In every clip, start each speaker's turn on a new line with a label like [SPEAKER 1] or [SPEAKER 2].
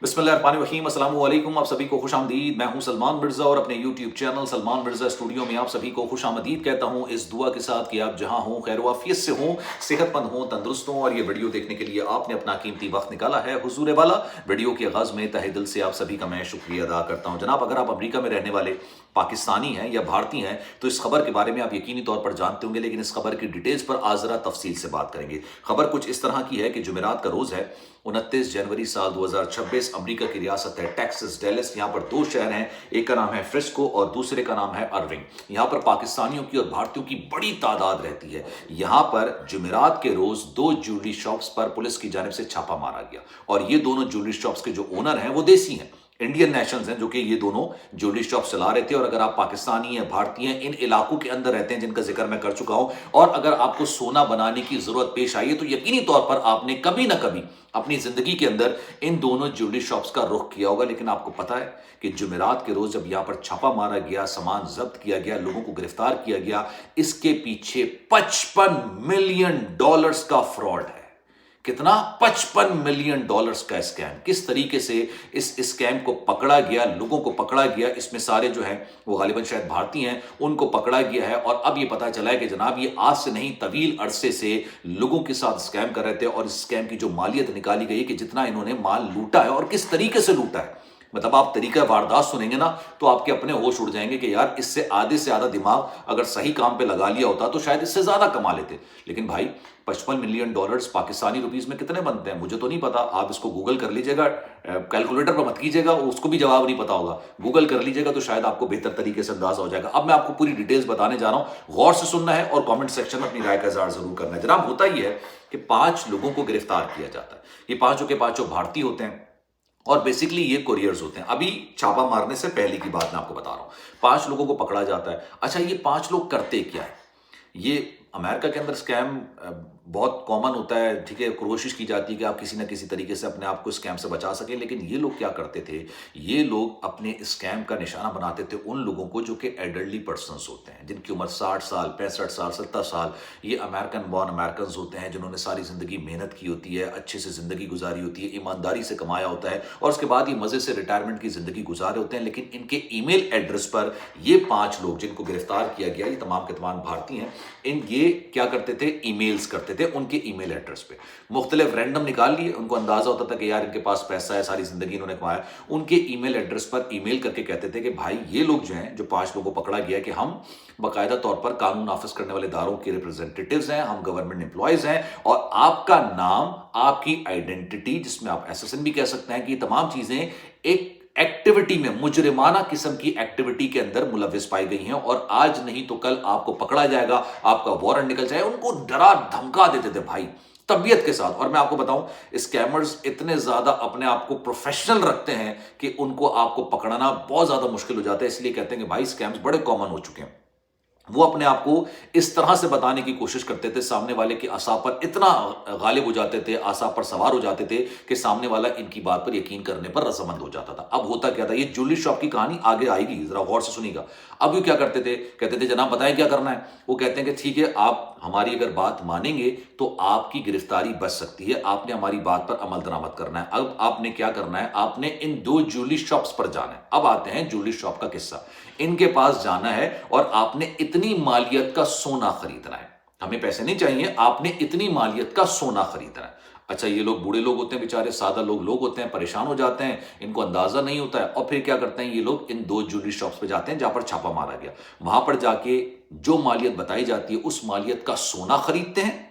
[SPEAKER 1] बिस्मिल्लाहिर्रहमानिर्रहीम, अस्सलाम वालेकुम। आप सभी को खुश आमदीद। मैं हूं सलमान मिर्ज़ा और अपने YouTube channel Salman Mirza studio में आप सभी को खुश आमदीद कहता हूं, इस दुआ के साथ कि आप जहां हों खैर वाफियत से हों, सेहतमंद हों, तंदुरुस्त हों। और ये वीडियो देखने के लिए आपने अपना कीमती वक्त निकाला है हुजूर वाला। वीडियो के आगाज़ में तहे दिल से आप सभी का मैं शुक्रिया अदा करता हूँ। जनाब, अगर आप अमरीका में रहने वाले पाकिस्तानी हैं या भारतीय हैं तो इस खबर के बारे में आप यकीनी तौर पर जानते होंगे, लेकिन इस खबर की डिटेल्स पर आज जरा तफसील से बात करेंगे। खबर कुछ इस तरह की है कि जुमेरात का रोज़ है, 29 जनवरी साल 2026। अमेरिका की रियासत है टेक्सास डेलिस। यहाँ पर दो शहर हैं, एक का नाम है फ्रिस्को और दूसरे का नाम है अर्विंग। यहाँ पर पाकिस्तानियों की और भारतीयों की बड़ी तादाद रहती है। यहाँ पर जुमेरात के रोज दो ज्वेलरी शॉप्स पर पुलिस की जानिब से छापा मारा गया और ये दोनों ज्वेलरी शॉप्स के जो ओनर हैं वो देसी हैं, इंडियन नेशनल्स हैं, जो कि ये दोनों ज्वेलरी शॉप चला रहे थे। और अगर आप पाकिस्तानी हैं, भारतीय हैं, इन इलाकों के अंदर रहते हैं जिनका जिक्र मैं कर चुका हूं, और अगर आपको सोना बनाने की जरूरत पेश आई है तो यकीनी तौर पर आपने कभी ना कभी अपनी जिंदगी के अंदर इन दोनों ज्वेलरी शॉप्स का रुख किया होगा। लेकिन आपको पता है कि जुमेरात के रोज जब यहां पर छापा मारा गया, सामान जब्त किया गया, लोगों को गिरफ्तार किया गया, इसके पीछे $55 मिलियन का फ्रॉड है। कितना? $55 मिलियन का स्कैम। किस तरीके से इस स्कैम को पकड़ा गया, लोगों को पकड़ा गया, इसमें सारे जो हैं वो गालिबन शायद भारतीय हैं, उनको पकड़ा गया है। और अब ये पता चला है कि जनाब ये आज से नहीं, तवील अरसे से लोगों के साथ स्कैम कर रहे थे और इस स्कैम की जो मालियत निकाली गई कि जितना इन्होंने माल लूटा है और किस तरीके से लूटा है, मतलब आप तरीका वारदात सुनेंगे ना तो आपके अपने होश उड़ जाएंगे कि यार इससे आधे से ज्यादा दिमाग अगर सही काम पे लगा लिया होता तो शायद इससे ज्यादा कमा लेते। लेकिन भाई $55 मिलियन पाकिस्तानी रुपीस में कितने बनते हैं मुझे तो नहीं पता, आप इसको गूगल कर लीजिएगा, कैलकुलेटर पर मत कीजिएगा, उसको भी जवाब नहीं पता होगा, गूगल कर लीजिएगा तो शायद आपको बेहतर तरीके से अंदाजा हो जाएगा। अब मैं आपको पूरी डिटेल्स बताने जा रहा हूं, गौर से सुनना है और कॉमेंट सेक्शन में अपनी राय का इजहार जरूर करना है। जनाब, होता ही है कि 5 लोगों को गिरफ्तार किया जाता है। ये पांचों के पांचों भारतीय होते हैं और बेसिकली ये कोरियर्स होते हैं। अभी छापा मारने से पहले की बात मैं आपको बता रहा हूं, 5 लोगों को पकड़ा जाता है। अच्छा, ये 5 लोग करते क्या है? ये अमेरिका के अंदर स्कैम बहुत कॉमन होता है, ठीक है, कोशिश की जाती है कि आप किसी ना किसी तरीके से अपने आप को स्कैम से बचा सकें। लेकिन ये लोग क्या करते थे, ये लोग अपने स्कैम का निशाना बनाते थे उन लोगों को जो कि एडल्टली पर्सन्स होते हैं, जिनकी उम्र 60 साल, 65 साल, 70 साल। ये अमेरिकन बॉर्न अमेरिकन होते हैं जिन्होंने सारी जिंदगी मेहनत की होती है, अच्छे से जिंदगी गुजारी होती है, ईमानदारी से कमाया होता है और उसके बाद ये मजे से रिटायरमेंट की जिंदगी गुजारे होते हैं। लेकिन इनके ईमेल एड्रेस पर ये 5 लोग जिनको गिरफ्तार किया गया, ये तमाम के तमाम भारतीय हैं, ये क्या करते थे, ईमेल्स करते थे उनके ईमेल एड्रेस पे, मुख्तलिफ रैंडम निकाल लिए। उनको अंदाजा होता था कि यार इनके पास पैसा है, सारी जिंदगी इन्होंने कमाया। उनके ईमेल एड्रेस पर ईमेल करके कहते थे कि भाई ये लोग जो हैं, जो 5 लोगों को पकड़ा गया, कि हम बाकायदा तौर पर कानून नाफिज करने वाले इदारों के रिप्रेजेंटेटिव्स हैं, हम गवर्नमेंट एम्प्लॉयज हैं और आपका नाम, आपकी आइडेंटिटी, जिसमें आप एसएसएन भी कह सकते हैं, कि तमाम चीजें एक एक्टिविटी में, मुजरिमाना किस्म की एक्टिविटी के अंदर मुलविस पाई गई हैं और आज नहीं तो कल आपको पकड़ा जाएगा, आपका वारंट निकल जाएगा। उनको डरा धमका देते थे भाई, तबीयत के साथ। और मैं आपको बताऊं, स्कैमर्स इतने ज्यादा अपने आप को प्रोफेशनल रखते हैं कि उनको आपको पकड़ना बहुत ज्यादा मुश्किल हो जाता है। इसलिए कहते हैं कि भाई स्कैम्स बड़े कॉमन हो चुके हैं। वो अपने आप को इस तरह से बताने की कोशिश करते थे, सामने वाले के आसाब पर इतना गालिब हो जाते थे, आसाब पर सवार हो जाते थे कि सामने वाला इनकी बात पर यकीन करने पर रजामंद हो जाता था। अब होता क्या था, ये ज्वेलरी शॉप की कहानी आगे आएगी, जरा गौर से सुनिएगा। अब ये क्या करते थे, कहते थे जनाब बताएं क्या करना है। वो कहते हैं कि ठीक है, आप हमारी अगर बात मानेंगे तो आपकी गिरफ्तारी बच सकती है, आपने हमारी बात पर अमल दरामद करना है। अब आपने क्या करना है, आपने इन 2 ज्वेलरी शॉप्स पर जाना है। अब आते हैं ज्वेलरी शॉप का किस्सा। इनके पास जाना है और आपने इतनी मालियत का सोना खरीदना है। हमें पैसे नहीं चाहिए, आपने इतनी मालियत का सोना खरीदना है। अच्छा, ये लोग बूढ़े लोग होते हैं, बेचारे सादा लोग होते हैं, परेशान हो जाते हैं, इनको अंदाजा नहीं होता है। और फिर क्या करते हैं, ये लोग इन 2 ज्वेलरी शॉप्स पे जाते हैं जहां पर छापा मारा गया। वहां पर जाके जो मालियत बताई जाती है उस मालियत का सोना खरीदते हैं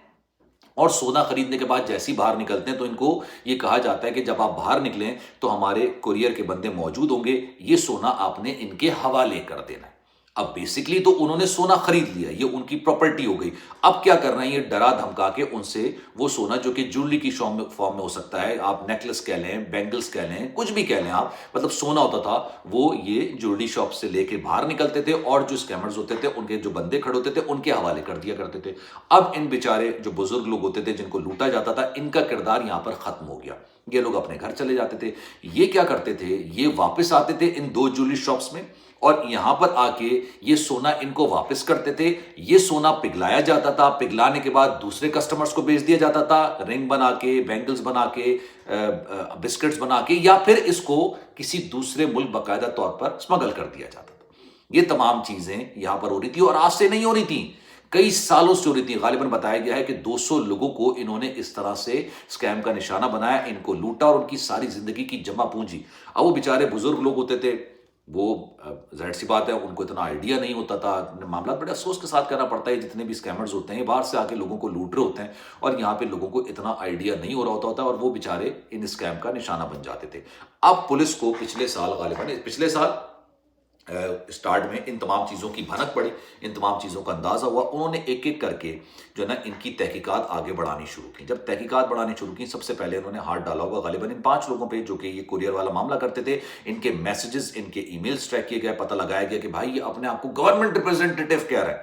[SPEAKER 1] और सोना खरीदने के बाद जैसे ही बाहर निकलते हैं तो इनको ये कहा जाता है कि जब आप बाहर निकलें तो हमारे कुरियर के बंदे मौजूद होंगे, ये सोना आपने इनके हवाले कर देना है। अब बेसिकली तो उन्होंने सोना खरीद लिया, ये उनकी प्रॉपर्टी हो गई। अब क्या करना है, ये डरा धमका के उनसे वो सोना, जो कि ज्वेलरी की फॉर्म में हो सकता है, आप नेकलेस कह लें, बैंगल्स कह लें, कुछ भी कह लें आप, मतलब सोना होता था, वो ये ज्वेलरी शॉप से लेके बाहर निकलते थे और जो स्कैमर्स होते थे, उनके जो बंदे खड़े होते थे, उनके हवाले कर दिया करते थे। अब इन बेचारे जो बुजुर्ग लोग होते थे जिनको लूटा जाता था, इनका किरदार यहां पर खत्म हो गया। یہ لوگ اپنے گھر چلے جاتے تھے. یہ کیا کرتے تھے, یہ واپس آتے تھے ان 2 جویلری شاپس میں اور یہاں پر آ کے یہ سونا ان کو واپس کرتے تھے. یہ سونا پگھلایا جاتا تھا, پگھلانے کے بعد دوسرے کسٹمرز کو بیچ دیا جاتا تھا, رنگ بنا کے, بینگلز بنا کے, بسکٹس بنا کے, یا پھر اس کو کسی دوسرے ملک باقاعدہ طور پر اسمگل کر دیا جاتا تھا. یہ تمام چیزیں یہاں پر ہو رہی تھی اور آج سے نہیں ہو رہی تھیں, کئی سالوں سے ہو رہی تھی. غالباً بتایا گیا ہے کہ 200 لوگوں کو انہوں نے اس طرح سے اسکیم کا نشانہ بنایا, ان کو لوٹا اور ان کی ساری زندگی کی جمع پونجی. اب وہ بیچارے بزرگ لوگ ہوتے تھے, وہ ظاہر سی بات ہے ان کو اتنا آئیڈیا نہیں ہوتا تھا. معاملات بڑے افسوس کے ساتھ کرنا پڑتا ہے, جتنے بھی اسکیمرز ہوتے ہیں باہر سے آ کے لوگوں کو لوٹ رہے ہوتے ہیں اور یہاں پہ لوگوں کو اتنا آئیڈیا نہیں ہو رہا ہوتا اور وہ بیچارے ان اسکیم کا نشانہ بن جاتے تھے. اب پولیس کو پچھلے سال اسٹارٹ میں ان تمام چیزوں کی بھنک پڑی, ان تمام چیزوں کا اندازہ ہوا. انہوں نے ایک ایک کر کے جو ہے نا ان کی تحقیقات آگے بڑھانی شروع کی. جب تحقیقات بڑھانی شروع کی, سب سے پہلے انہوں نے ہاتھ ڈالا ہوگا غالباً ان 5 لوگوں پہ جو کہ یہ کوریئر والا معاملہ کرتے تھے. ان کے میسیجز, ان کے ای میلز ٹریک کیے گئے, پتہ لگایا گیا کہ بھائی یہ اپنے آپ کو گورنمنٹ ریپرزینٹیٹیو کہہ رہا ہے,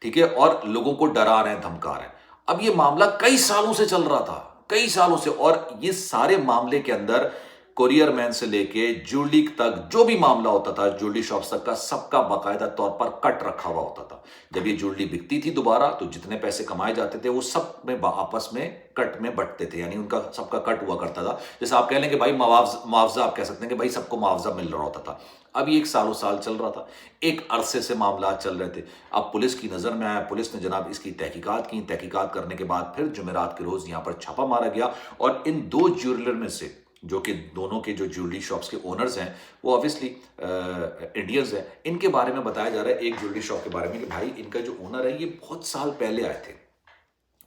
[SPEAKER 1] ٹھیک ہے, اور لوگوں کو ڈرا رہے ہیں, دھمکا رہے ہیں. اب یہ معاملہ کئی سالوں سے چل رہا تھا, کئی سالوں سے, اور یہ سارے معاملے کے اندر کوریئر مین سے لے کے جویلری تک جو بھی معاملہ ہوتا تھا, جویلری شاپس تک کا, سب کا باقاعدہ طور پر کٹ رکھا ہوا ہوتا تھا. جب یہ جویلری بکتی تھی دوبارہ تو جتنے پیسے کمائے جاتے تھے وہ سب میں آپس میں کٹ میں بٹتے تھے, یعنی ان کا سب کا کٹ ہوا کرتا تھا. جیسے آپ کہہ لیں کہ بھائی معاوضہ, آپ کہہ سکتے ہیں کہ بھائی سب کو معاوضہ مل رہا ہوتا تھا. اب یہ 1 سال چل رہا تھا, ایک عرصے سے معاملات چل رہے تھے. اب پولیس کی نظر میں آیا, پولیس نے جناب اس کی تحقیقات کی. تحقیقات کرنے کے بعد پھر جمعرات کے روز یہاں پر چھاپا مارا گیا اور ان 2 جیولر میں سے, جو کہ دونوں کے جو جیولری شاپس کے اونرز ہیں وہ آبویسلی انڈینز ہیں, ان کے بارے میں بتایا جا رہا ہے, ایک جیولری شاپ کے بارے میں, کہ بھائی ان کا جو اونر ہے یہ بہت سال پہلے آئے تھے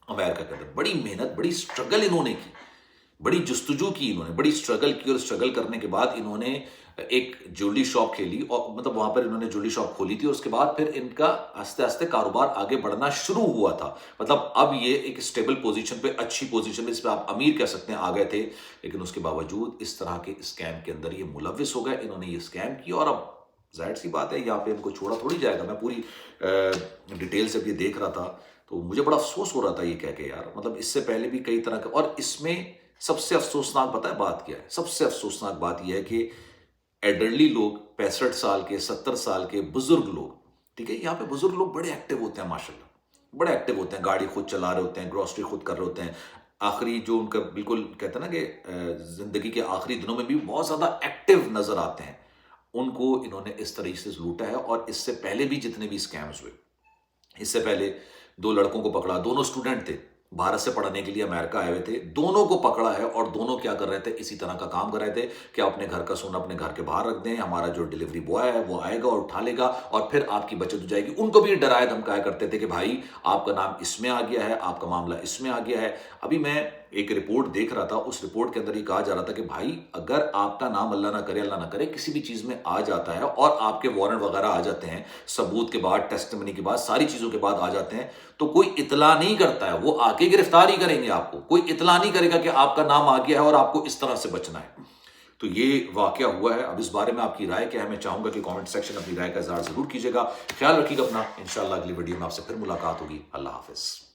[SPEAKER 1] امریکہ کے اندر. بڑی محنت, بڑی سٹرگل انہوں نے کی, بڑی جستجو کی انہوں نے, بڑی سٹرگل کی, اور سٹرگل کرنے کے بعد انہوں نے ایک جیولری شاپ کھیلی, اور مطلب وہاں پر انہوں نے جیولری شاپ کھولی تھی, اور اس کے بعد پھر ان کا آہستہ آہستہ کاروبار آگے بڑھنا شروع ہوا تھا. مطلب اب یہ ایک اسٹیبل پوزیشن پہ, اچھی پوزیشن پہ, اس پہ آپ امیر کہہ سکتے ہیں, آ گئے تھے. لیکن اس کے باوجود اس طرح کے اسکیم کے اندر یہ ملوث ہو گئے, انہوں نے یہ اسکیم کیا. اور اب ظاہر سی بات ہے یہاں پہ ان کو چھوڑا تھوڑی جائے گا. میں پوری ڈیٹیل سے یہ دیکھ رہا تھا تو مجھے بڑا افسوس ہو رہا تھا یہ کہہ کے, یار مطلب اس سے پہلے بھی کئی طرح کے, اور اس میں سب سے افسوسناک پتہ ہے بات کیا ہے, سب سے افسوسناک بات یہ ہے کہ ایڈرلی لوگ, 65 سال کے, 70 سال کے بزرگ لوگ, ٹھیک ہے, یہاں پہ بزرگ لوگ بڑے ایکٹیو ہوتے ہیں ماشاءاللہ, بڑے ایکٹیو ہوتے ہیں, گاڑی خود چلا رہے ہوتے ہیں, گروسری خود کر رہے ہوتے ہیں. آخری جو ان کا بالکل کہتے ہیں نا کہ زندگی کے آخری دنوں میں بھی بہت زیادہ ایکٹیو نظر آتے ہیں, ان کو انہوں نے اس طریقے سے لوٹا ہے. اور اس سے پہلے بھی جتنے بھی اسکیمز ہوئے, اس سے پہلے 2 لڑکوں کو پکڑا, دونوں اسٹوڈنٹ تھے, بھارت سے پڑھنے کے لیے امریکہ آئے ہوئے تھے, دونوں کو پکڑا ہے. اور دونوں کیا کر رہے تھے, اسی طرح کا کام کر رہے تھے کہ اپنے گھر کا سونا اپنے گھر کے باہر رکھ دیں, ہمارا جو ڈیلیوری بوائے ہے وہ آئے گا اور اٹھا لے گا اور پھر آپ کی بچت ہو جائے گی. ان کو بھی ڈرایا دھمکایا کرتے تھے کہ بھائی آپ کا نام اس میں آ گیا ہے, آپ کا معاملہ اس میں آ گیا ہے. ابھی میں ایک رپورٹ دیکھ رہا تھا, اس رپورٹ کے اندر یہ کہا جا رہا تھا کہ بھائی اگر آپ کا نام اللہ نہ کرے کسی بھی چیز میں آ جاتا ہے, اور آپ کے وارنٹ وغیرہ آ جاتے ہیں, ثبوت کے بعد, ٹیسٹمنی کے بعد, ساری چیزوں کے بعد آ جاتے ہیں, تو کوئی اطلاع نہیں کرتا ہے, وہ آ کے گرفتار ہی کریں گے آپ کو. کوئی اطلاع نہیں کرے گا کہ آپ کا نام آ گیا ہے اور آپ کو اس طرح سے بچنا ہے. تو یہ واقعہ ہوا ہے. اب اس بارے میں آپ کی رائے کیا ہے, میں چاہوں گا کہ کامنٹ سیکشن اپنی رائے کا اظہار ضرور کیجیے گا. خیال رکھیے گا اپنا. انشاءاللہ اگلی ویڈیو میں آپ سے پھر ملاقات ہوگی. اللہ حافظ.